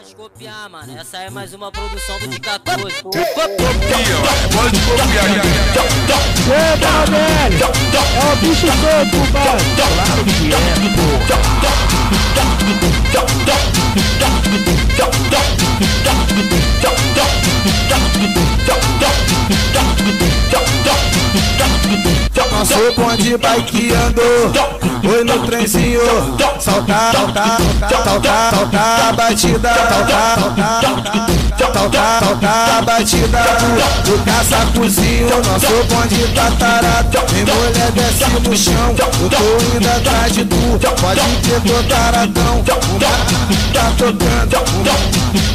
Pode copiar, mano. Essa é mais uma produção do de 14. Copia, mano. Pode copiar. Eita, velho! É o bicho solto, mano! Claro que é, Nosso bonde bikeando, foi no trenzinho, saltar, saltar, saltar, saltar a batida, saltar, saltar, saltar a batida do caça-cozinho. Nosso bonde tá tarado, vem mulher desce no chão, eu tô indo atrás de tu, pode ter tô taradão. Uma tá tocando, uma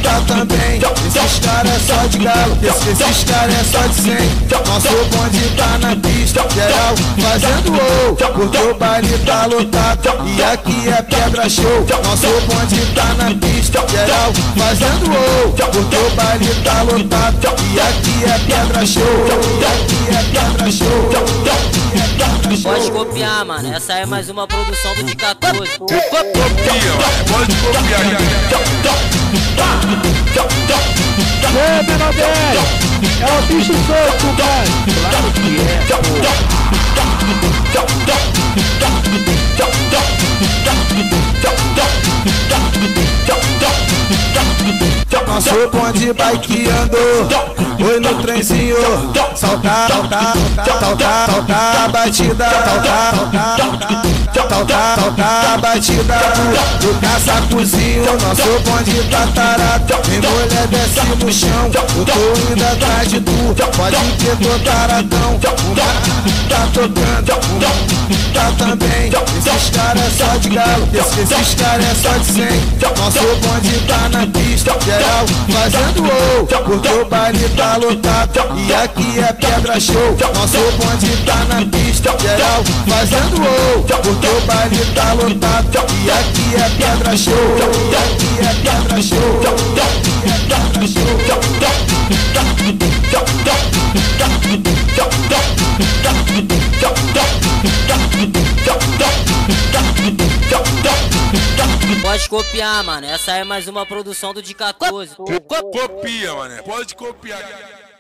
tá também, esses caras é só de galo, esses caras é só de 100. Nosso bonde tá na pista, geral fazendo ou, porque o baile tá lotado e aqui é pedra show. Nosso bonde tá na pista, geral fazendo ou, porque o baile tá lotado e aqui é pedra show. E aqui é pedra show. Pode copiar, mano. Essa é mais uma produção do de 14. Copia, mano. Pode copiar. Ei, menor velho! É o bicho solto, mano! Claro que é, Nosso bonde bikeando, foi no trenzinho, saltar, saltar, saltar, saltar a batida, saltar, saltar, saltar a batida do caça-cozinho. Nosso bonde tá tarado, vem mulher desce no chão, eu tô indo atrás de tu, pode ter tô taradão. Uma tá tocando, uma tá também, esses caras é só de galo, esses caras é só de 100. Nosso bonde tá na pista, geral fazendo ou, porque o baile tá lotado e aqui é pedra show. Nosso bonde tá na pista, geral fazendo ou, porque o baile tá lotado e aqui é pedra show. E aqui é pedra show. E aqui é pedra show. Pode copiar, mano. Essa é mais uma produção do de 14. Copia, mano. Pode copiar.